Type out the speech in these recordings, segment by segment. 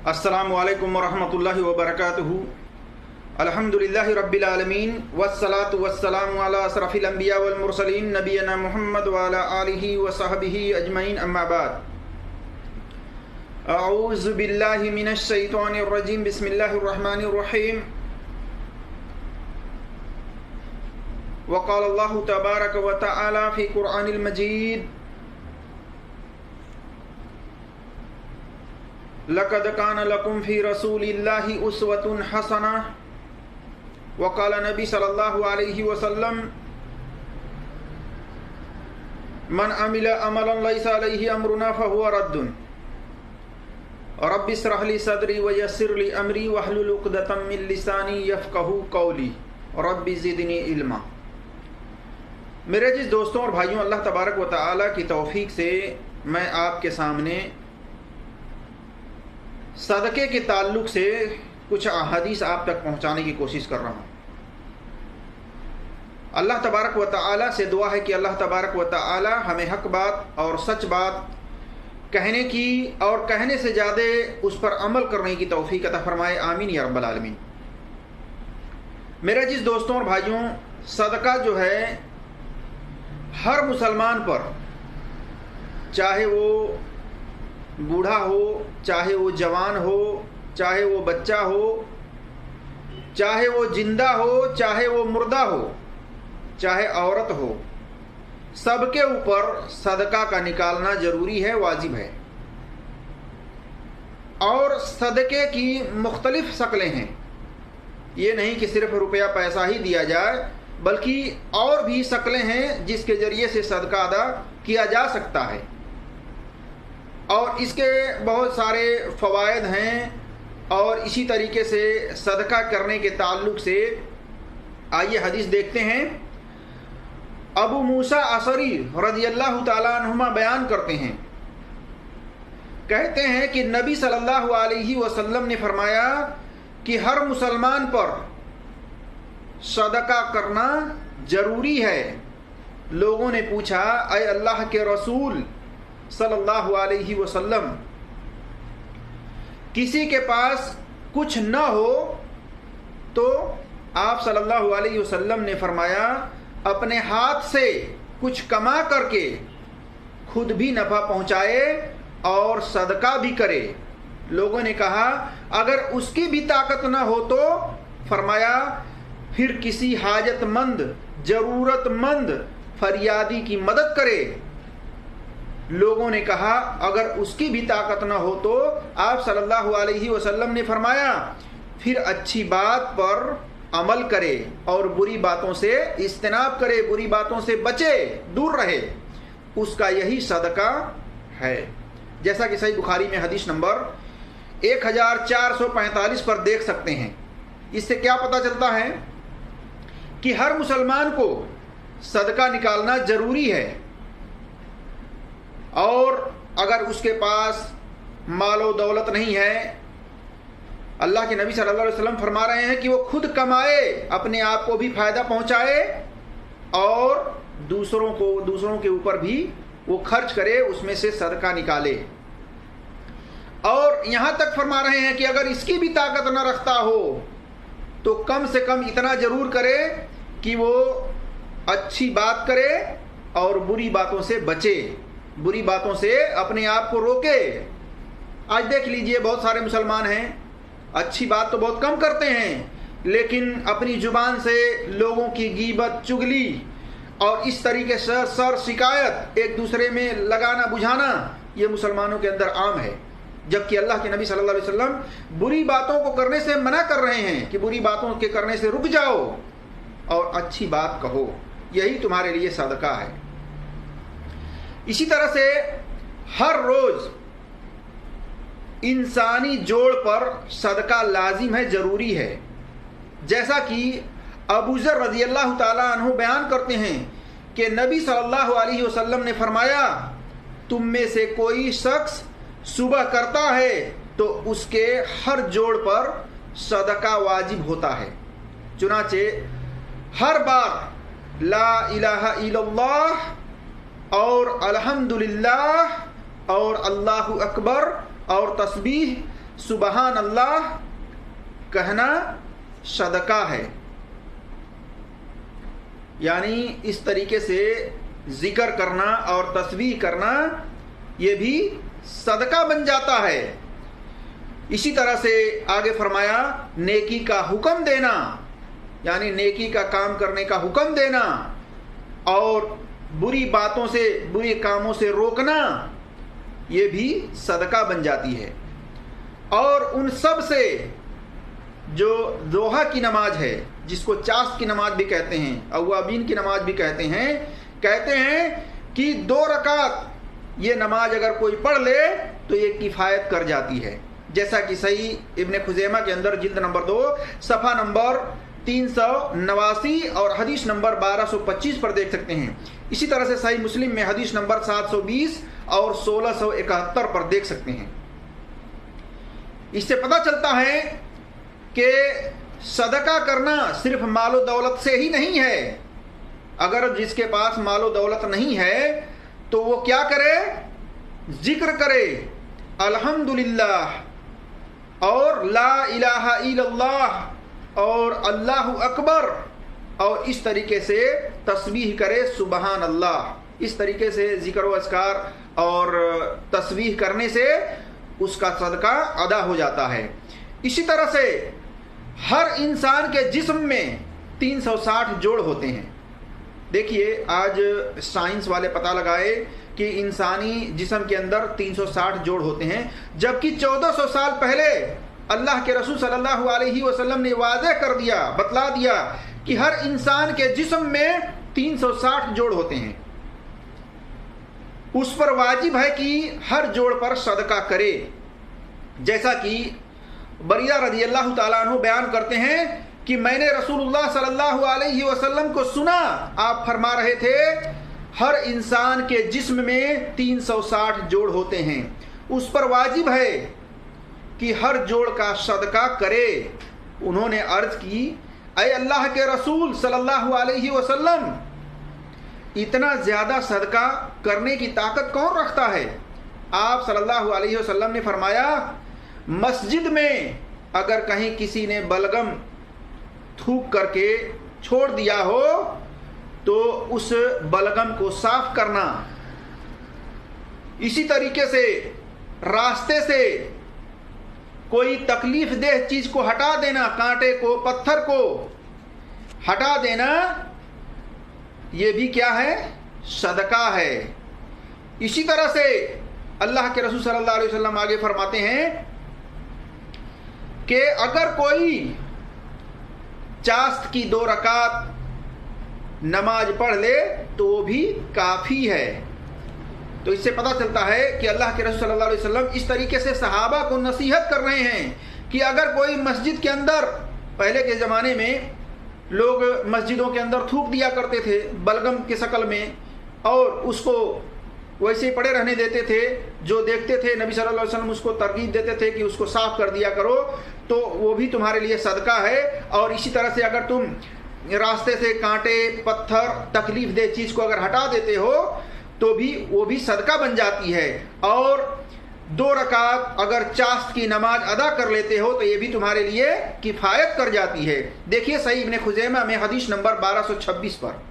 अस्सलामु अलैकुम वरहमतुल्लाहि वबरकातुहू। अल्हम्दुलिल्लाहि रब्बिल आलमीन वस्सलातु वस्सलामु अला अशरफिल अंबिया वल मुरसलीन नबियना मुहम्मद व अला आलिहि व सहबिहि अजमईन अम्मा बाद। अऊज़ु बिल्लाहि मिनश शैतानिर रजीम बिस्मिल्लाहिर रहमानिर रहीम। वक़ाल अल्लाहु तबारक व तआला फ़ी क़ुरआनिल मजीद लक़द कान लकुम फ़ी रसूलिल्लाहि उस्वतुन हसनह। वक़ाल नबी सल्लल्लाहु अलैहि वसल्लम मन अमिल अमलन लैसा अलैहि अमरुना फ़हुव रद्दुन। रब्बि इश्रह ली सदरी व यस्सिर ली अमरी वहलुल उक़दतम मिन लिसानी यफ़क़हू क़ौली रब्बि ज़िदनी इल्मा। मेरे अज़ीज़ दोस्तों और भाइयों, अल्लाह तबारक व तआला की तौफ़ीक़ से मैं आपके सामने सदक़े के ताल्लुक़ से कुछ अहादीस आप तक पहुँचाने की कोशिश कर रहा हूँ। अल्लाह तबारक व तआला से दुआ है कि अल्लाह तबारक व तआला हमें हक़ बात और सच बात कहने की और कहने से ज़्यादा उस पर अमल करने की तौफ़ीक़ अता फ़रमाए, आमीन या रब्बल आलमीन। मेरे अज़ीज़ दोस्तों और भाइयों, सदका जो है हर मुसलमान पर, चाहे वो बूढ़ा हो, चाहे वो जवान हो, चाहे वो बच्चा हो, चाहे वो जिंदा हो, चाहे वो मुर्दा हो, चाहे औरत हो, सबके ऊपर सदका का निकालना जरूरी है, वाजिब है। और सदके की मुख्तलिफ शक्लें हैं। ये नहीं कि सिर्फ रुपया पैसा ही दिया जाए, बल्कि और भी शक्लें हैं जिसके ज़रिए से सदका अदा किया जा सकता है। और इसके बहुत सारे फ़वाइद हैं। और इसी तरीके से सदका करने के ताल्लुक़ से आइए हदीस देखते हैं। अबू मूसा अशरी रज़ियल्लाहु ताला अन्हुमा बयान करते हैं, कहते हैं कि नबी सल्लल्लाहु अलैहि वसल्लम ने फरमाया कि हर मुसलमान पर सदका करना ज़रूरी है। लोगों ने पूछा, ऐ अल्लाह के रसूल सल्लल्लाहु अलैहि वसल्लम, किसी के पास कुछ न हो तो आप सल्लल्लाहु अलैहि वसल्लम ने फरमाया अपने हाथ से कुछ कमा करके खुद भी नफ़ा पहुंचाए और सदका भी करे। लोगों ने कहा अगर उसकी भी ताकत न हो तो फरमाया फिर किसी हाजतमंद, ज़रूरतमंद फरियादी की मदद करे। लोगों ने कहा अगर उसकी भी ताकत न हो तो आप सल्लल्लाहु अलैहि वसल्लम ने फरमाया फिर अच्छी बात पर अमल करे और बुरी बातों से इज्तनाब करे, बुरी बातों से बचे, दूर रहे। उसका यही सदका है। जैसा कि सही बुखारी में हदीस नंबर 1445 पर देख सकते हैं। इससे क्या पता चलता है कि हर मुसलमान को सदका निकालना ज़रूरी है। और अगर उसके पास मालो दौलत नहीं है, अल्लाह के नबी सल्लल्लाहु अलैहि वसल्लम फरमा रहे हैं कि वो खुद कमाए, अपने आप को भी फ़ायदा पहुंचाए और दूसरों के ऊपर भी वो खर्च करे, उसमें से सदका निकाले। और यहाँ तक फरमा रहे हैं कि अगर इसकी भी ताकत न रखता हो तो कम से कम इतना ज़रूर करे कि वो अच्छी बात करे और बुरी बातों से बचे, बुरी बातों से अपने आप को रोके। आज देख लीजिए बहुत सारे मुसलमान हैं, अच्छी बात तो बहुत कम करते हैं, लेकिन अपनी ज़ुबान से लोगों की गीबत, चुगली और इस तरीके से सर शिकायत एक दूसरे में लगाना बुझाना, ये मुसलमानों के अंदर आम है। जबकि अल्लाह के नबी सल्लल्लाहु अलैहि वसल्लम बुरी बातों को करने से मना कर रहे हैं कि बुरी बातों के करने से रुक जाओ और अच्छी बात कहो, यही तुम्हारे लिए सदका है। इसी तरह से हर रोज़ इंसानी जोड़ पर सदका लाजिम है, ज़रूरी है। जैसा कि अबू ज़र रज़ियल्लाहु ताला अन्हु बयान करते हैं कि नबी सल्लल्लाहु अलैहि वसल्लम ने फरमाया तुम में से कोई शख्स सुबह करता है तो उसके हर जोड़ पर सदका वाजिब होता है। चुनाचे हर बार ला इलाहा इल्लल्लाह और अल्हम्दुलिल्लाह और अल्लाहु अकबर और तस्बीह सुबहान अल्लाह कहना सदका है। यानी इस तरीके से जिक्र करना और तस्बीह करना ये भी सदका बन जाता है। इसी तरह से आगे फरमाया नेकी का हुक्म देना, यानी नेकी का काम करने का हुक्म देना और बुरी बातों से, बुरे कामों से रोकना, ये भी सदका बन जाती है। और उन सब से जो दोहा की नमाज है, जिसको चाश्त की नमाज भी कहते हैं, अव्वाबीन की नमाज भी कहते हैं कि 2 रकात ये नमाज अगर कोई पढ़ ले तो ये किफ़ायत कर जाती है। जैसा कि सही इब्ने खुज़ैमा के अंदर जिल्द नंबर 2 सफ़ा नंबर 389 और हदीस नंबर 1225 पर देख सकते हैं। इसी तरह से सही मुस्लिम में हदीस नंबर 720 और 1671 पर देख सकते हैं। इससे पता चलता है कि सदका करना सिर्फ मालो दौलत से ही नहीं है। अगर जिसके पास मालो दौलत नहीं है तो वो क्या करे, जिक्र करे अल्हम्दुलिल्लाह और ला इलाहा इल्लल्लाह और अल्लाहु अकबर, और इस तरीके से तस्बीह करे सुबहान अल्लाह। इस तरीके से जिक्र व अस्कार और तस्बीह करने से उसका सदका अदा हो जाता है। इसी तरह से हर इंसान के जिस्म में 360 जोड़ होते हैं। देखिए आज साइंस वाले पता लगाए कि इंसानी जिस्म के अंदर 360 जोड़ होते हैं, जबकि 1400 साल पहले अल्लाह के रसूल सल्लल्लाहु अलैहि वसल्लम ने वाज़ेह कर दिया, बतला दिया कि हर इंसान के जिस्म में 360 जोड़ होते हैं। उस पर वाजिब है कि हर जोड़ पर सदका करे। जैसा कि बरीरा रज़ियल्लाहु ताला अन्हु बयान करते हैं कि मैंने रसूलुल्लाह सल्लल्लाहु अलैहि वसल्लम को सुना, आप फरमा रहे थे हर इंसान के जिस्म में 360 जोड़ होते हैं, उस पर वाजिब है कि हर जोड़ का सदका करे। उन्होंने अर्ज की, ऐ अल्लाह के रसूल सल्लल्लाहु अलैहि वसल्लम, इतना ज़्यादा सदका करने की ताकत कौन रखता है? आप सल्लल्लाहु अलैहि वसल्लम ने फरमाया, मस्जिद में अगर कहीं किसी ने बलगम थूक करके छोड़ दिया हो तो उस बलगम को साफ करना। इसी तरीके से रास्ते से कोई तकलीफ देह चीज को हटा देना, कांटे को, पत्थर को हटा देना, ये भी क्या है? सदका है। इसी तरह से अल्लाह के रसूल सल्लल्लाहु अलैहि वसल्लम आगे फरमाते हैं कि अगर कोई चाश्त की 2 रकात नमाज पढ़ ले तो वो भी काफ़ी है। तो इससे पता चलता है कि अल्लाह के रसूल सल्लल्लाहु अलैहि वसल्लम इस तरीके से सहाबा को नसीहत कर रहे हैं कि अगर कोई मस्जिद के अंदर, पहले के ज़माने में लोग मस्जिदों के अंदर थूक दिया करते थे बलगम के शक्ल में, और उसको वैसे ही पड़े रहने देते थे। जो देखते थे नबी सल्लल्लाहु अलैहि वसल्लम उसको तरगीब देते थे कि उसको साफ कर दिया करो, तो वो भी तुम्हारे लिए सदका है। और इसी तरह से अगर तुम रास्ते से कांटे, पत्थर, तकलीफ दे चीज़ को अगर हटा देते हो तो भी वो भी सदका बन जाती है। और 2 रकात अगर चाश्त की नमाज अदा कर लेते हो तो ये भी तुम्हारे लिए किफ़ायत कर जाती है। देखिए सही इब्ने खुज़ैमा में हदीस नंबर 1226 पर।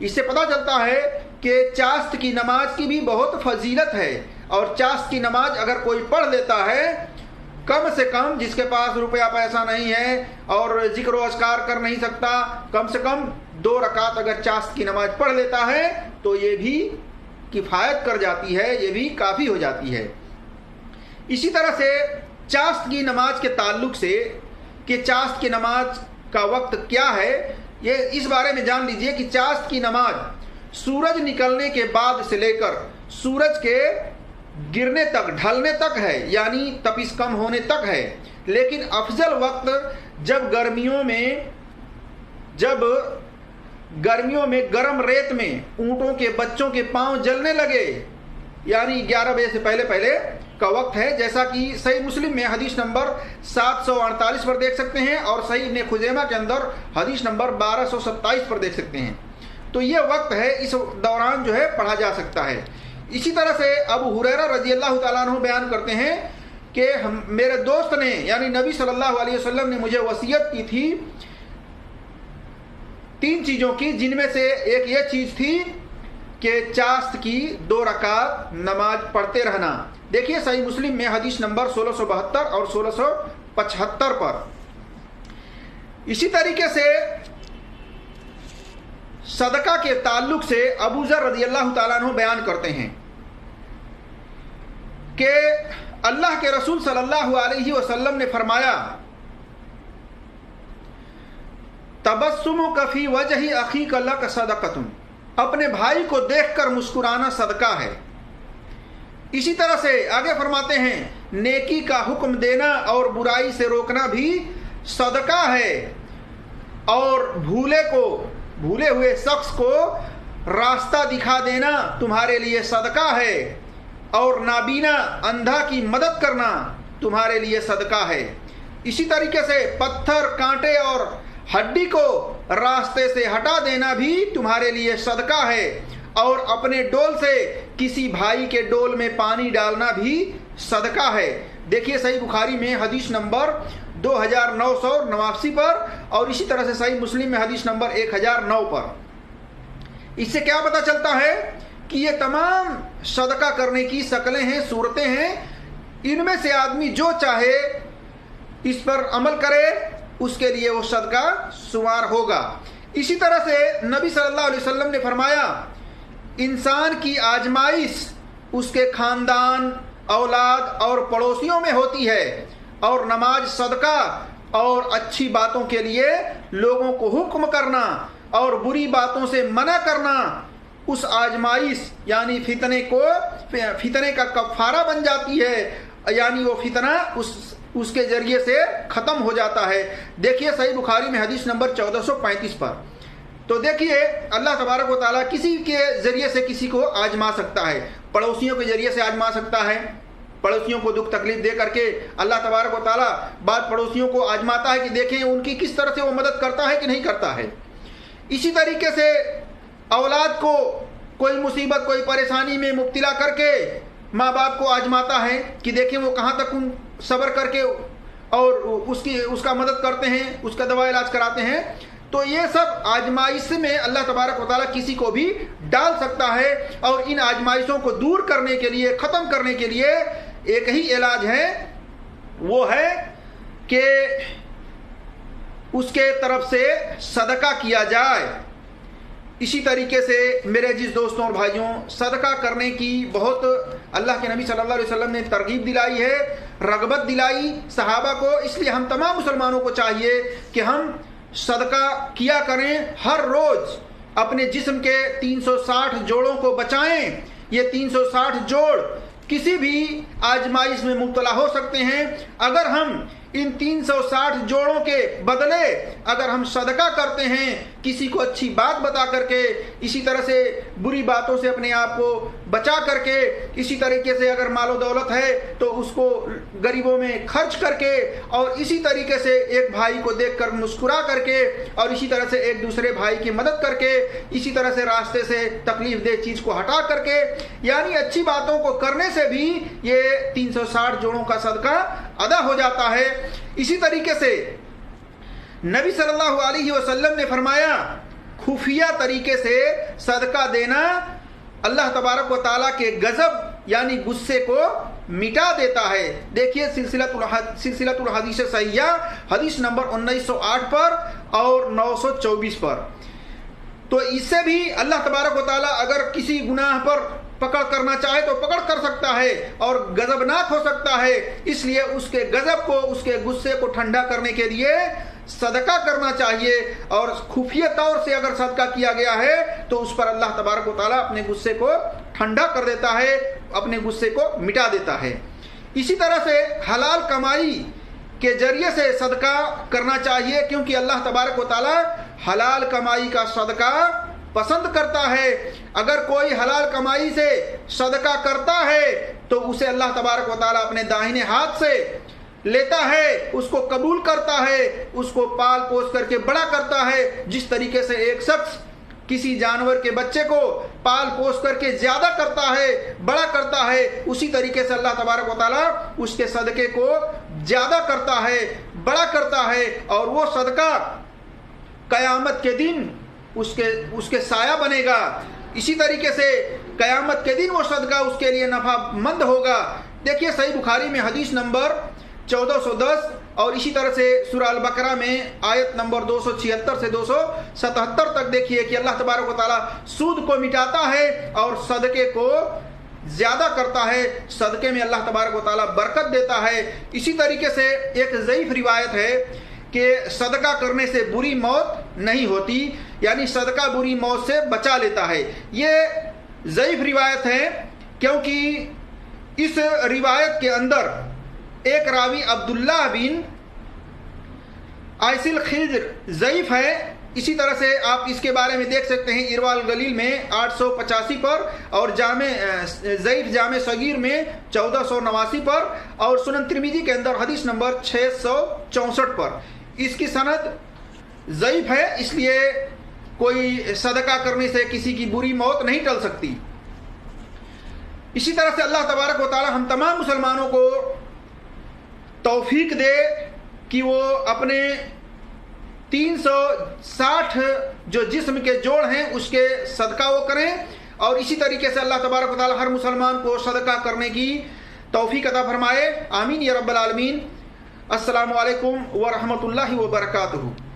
इससे पता चलता है कि चाश्त की नमाज की भी बहुत फजीलत है। और चाश्त की नमाज अगर कोई पढ़ लेता है, कम से कम जिसके पास रुपया पैसा नहीं है और जिक्र व अस्कार कर नहीं सकता, कम से कम 2 रकात अगर चाश्त की नमाज पढ़ लेता है तो ये भी किफ़ायत कर जाती है, ये भी काफ़ी हो जाती है। इसी तरह से चाश्त की नमाज के ताल्लुक से कि चाश्त की नमाज का वक्त क्या है, ये इस बारे में जान लीजिए कि चाश्त की नमाज सूरज निकलने के बाद से लेकर सूरज के गिरने तक, ढलने तक है, यानी तपिश कम होने तक है। लेकिन अफजल वक्त जब गर्मियों में गर्म रेत में ऊँटों के बच्चों के पांव जलने लगे, यानी 11 बजे से पहले पहले का वक्त है। जैसा कि सही मुस्लिम में हदीस नंबर 748 पर देख सकते हैं और सही इब्ने खुज़ैमा के अंदर हदीस नंबर 1227 पर देख सकते हैं। तो ये वक्त है, इस दौरान जो है पढ़ा जा सकता है। इसी तरह से अबू हुरैरा रज़ियल्लाहु ताला अन्हु बयान करते हैं کہ میرے دوست نے یعنی نبی صلی اللہ علیہ وسلم نے مجھے وصیت کی تھی 3 چیزوں کی، جن میں سے ایک یہ چیز تھی کہ چاست کی 2 رکعت نماز پڑھتے رہنا۔ دیکھیے صحیح مسلم میں حدیث نمبر 1672 اور 1675 پر۔ اسی طریقے سے صدقہ کے تعلق سے ابو ذر رضی اللہ تعالیٰ عنہ بیان کرتے ہیں کہ اللہ کے رسول صلی اللہ علیہ وسلم نے فرمایا تبسمک فی وجہ اخیک لک صدقۃ، اپنے بھائی کو دیکھ کر مسکرانا صدقہ ہے۔ اسی طرح سے آگے فرماتے ہیں نیکی کا حکم دینا اور برائی سے روکنا بھی صدقہ ہے، اور بھولے ہوئے شخص کو راستہ دکھا دینا تمہارے لیے صدقہ ہے، اور نابینا اندھا کی مدد کرنا تمہارے لیے صدقہ ہے۔ اسی طریقے سے پتھر کانٹے اور ہڈی کو راستے سے ہٹا دینا بھی تمہارے لیے صدقہ ہے، اور اپنے ڈول سے کسی بھائی کے ڈول میں پانی ڈالنا بھی صدقہ ہے۔ دیکھیے صحیح بخاری میں حدیث نمبر 2989 پر، اور اسی طرح سے صحیح مسلم میں حدیث نمبر 1009 پر۔ اس سے کیا پتہ چلتا ہے کہ یہ تمام صدقہ کرنے کی شکلیں ہیں، صورتیں ہیں، ان میں سے آدمی جو چاہے اس پر عمل کرے اس کے لیے وہ صدقہ شمار ہوگا۔ اسی طرح سے نبی صلی اللہ علیہ وسلم نے فرمایا انسان کی آزمائش اس کے خاندان، اولاد اور پڑوسیوں میں ہوتی ہے، اور نماز، صدقہ اور اچھی باتوں کے لیے لوگوں کو حکم کرنا اور بری باتوں سے منع کرنا اس آزمائش یعنی فتنے کا کفارہ بن جاتی ہے، یعنی وہ فتنہ اس کے ذریعے سے ختم ہو جاتا ہے۔ دیکھیے صحیح بخاری میں حدیث نمبر 1435 پر۔ تو دیکھیے اللہ تبارک و تعالیٰ کسی کے ذریعے سے کسی کو آزما سکتا ہے، پڑوسیوں کے ذریعے سے آزما سکتا ہے، پڑوسیوں کو دکھ تکلیف دے کر کے اللہ تبارک و تعالیٰ بعض پڑوسیوں کو آزماتا ہے کہ دیکھیں ان کی کس طرح سے وہ مدد کرتا ہے کہ نہیں کرتا ہے۔ اسی طریقے سے اولاد کو کوئی مصیبت، کوئی پریشانی میں مبتلا کر کے ماں باپ کو آزماتا ہے کہ دیکھیں وہ کہاں تک صبر کر کے اور اس کا مدد کرتے ہیں، اس کا دوا علاج کراتے ہیں۔ تو یہ سب آزمائش میں اللہ تبارک و تعالیٰ کسی کو بھی ڈال سکتا ہے، اور ان آزمائشوں کو دور کرنے کے لیے، ختم کرنے کے لیے ایک ہی علاج ہے، وہ ہے کہ اس کے طرف سے صدقہ کیا جائے۔ اسی طریقے سے میرے عزیز دوستوں اور بھائیوں، صدقہ کرنے کی بہت اللہ کے نبی صلی اللہ علیہ وسلم نے ترغیب دلائی ہے، رغبت دلائی صحابہ کو۔ اس لیے ہم تمام مسلمانوں کو چاہیے کہ ہم صدقہ کیا کریں، ہر روز اپنے جسم کے 360 جوڑوں کو بچائیں۔ یہ 360 جوڑ کسی بھی آزمائش میں مبتلا ہو سکتے ہیں۔ اگر ہم ان 360 جوڑوں کے بدلے اگر ہم صدقہ کرتے ہیں، کسی کو اچھی بات بتا کر کے، اسی طرح سے بری باتوں سے اپنے آپ کو بچا کر کے، اسی طریقے سے اگر مال و دولت ہے تو اس کو غریبوں میں خرچ کر کے، اور اسی طریقے سے ایک بھائی کو دیکھ کر مسکرا کر کے، اور اسی طرح سے ایک دوسرے بھائی کی مدد کر کے، اسی طرح سے راستے سے تکلیف دہ چیز کو ہٹا کر کے، یعنی اچھی باتوں کو کرنے سے بھی یہ 360 جوڑوں کا صدقہ ادا ہو جاتا ہے۔ اسی طریقے سے نبی صلی اللہ علیہ وسلم نے فرمایا خفیہ طریقے سے صدقہ دینا اللہ تبارک و تعالیٰ کے غضب یعنی غصے کو مٹا دیتا ہے۔ دیکھیے سلسلۃ الحدیث صحیحہ حدیث نمبر 1908 پر اور 924 پر۔ تو اس سے بھی اللہ تبارک و تعالیٰ اگر کسی گناہ پر پکڑ کرنا چاہے تو پکڑ کر سکتا ہے اور غضبناک ہو سکتا ہے۔ اس لیے اس کے غضب کو، اس کے غصے کو ٹھنڈا کرنے کے لیے صدقہ کرنا چاہیے، اور خفیہ طور سے اگر صدقہ کیا گیا ہے تو اس پر اللہ تبارک و تعالیٰ اپنے غصے کو ٹھنڈا کر دیتا ہے، اپنے غصے کو مٹا دیتا ہے۔ اسی طرح سے حلال کمائی کے ذریعے سے صدقہ کرنا چاہیے، کیونکہ اللہ تبارک و تعالیٰ حلال کمائی کا صدقہ پسند کرتا ہے۔ اگر کوئی حلال کمائی سے صدقہ کرتا ہے تو اسے اللہ تبارک و تعالیٰ اپنے داہنے ہاتھ سے لیتا ہے، اس کو قبول کرتا ہے، اس کو پال پوس کر کے بڑا کرتا ہے۔ جس طریقے سے ایک شخص کسی جانور کے بچے کو پال پوس کر کے زیادہ کرتا ہے، بڑا کرتا ہے، اسی طریقے سے اللہ تبارک و تعالیٰ اس کے صدقے کو زیادہ کرتا ہے، بڑا کرتا ہے، اور وہ صدقہ قیامت کے دن اس کے سایہ بنے گا۔ اسی طریقے سے قیامت کے دن وہ صدقہ اس کے لیے نفع مند ہوگا۔ دیکھیے صحیح بخاری میں حدیث نمبر 1410 اور اسی طرح سے سورہ البقرہ میں آیت نمبر 276 سے 277 تک دیکھیے کہ اللہ تبارک و تعالیٰ سود کو مٹاتا ہے اور صدقے کو زیادہ کرتا ہے، صدقے میں اللہ تبارک و تعالیٰ برکت دیتا ہے۔ اسی طریقے سے ایک ضعیف روایت ہے کہ صدقہ کرنے سے بری موت نہیں ہوتی، یعنی صدقہ بری موت سے بچا لیتا ہے۔ یہ ضعیف روایت ہے کیونکہ اس روایت کے اندر ایک راوی عبداللہ بن عیسل خضر ضعیف ہے۔ اسی طرح سے آپ اس کے بارے میں دیکھ سکتے ہیں ارواء الغلیل میں 885 پر، اور ضعیف جامع صغیر میں 1489 پر، اور سنن ترمذی کے اندر حدیث نمبر 664 پر۔ اس کی سند ضعیف ہے، اس لیے کوئی صدقہ کرنے سے کسی کی بری موت نہیں ٹل سکتی۔ اسی طرح سے اللہ تبارک و تعالی ہم تمام مسلمانوں کو توفیق دے کہ وہ اپنے 360 جو جسم کے جوڑ ہیں اس کے صدقہ وہ کریں، اور اسی طریقے سے اللہ تبارک و تعالی ہر مسلمان کو صدقہ کرنے کی توفیق عطا فرمائے۔ آمین یا رب العالمین۔ السلام علیکم ورحمۃ اللہ وبرکاتہ۔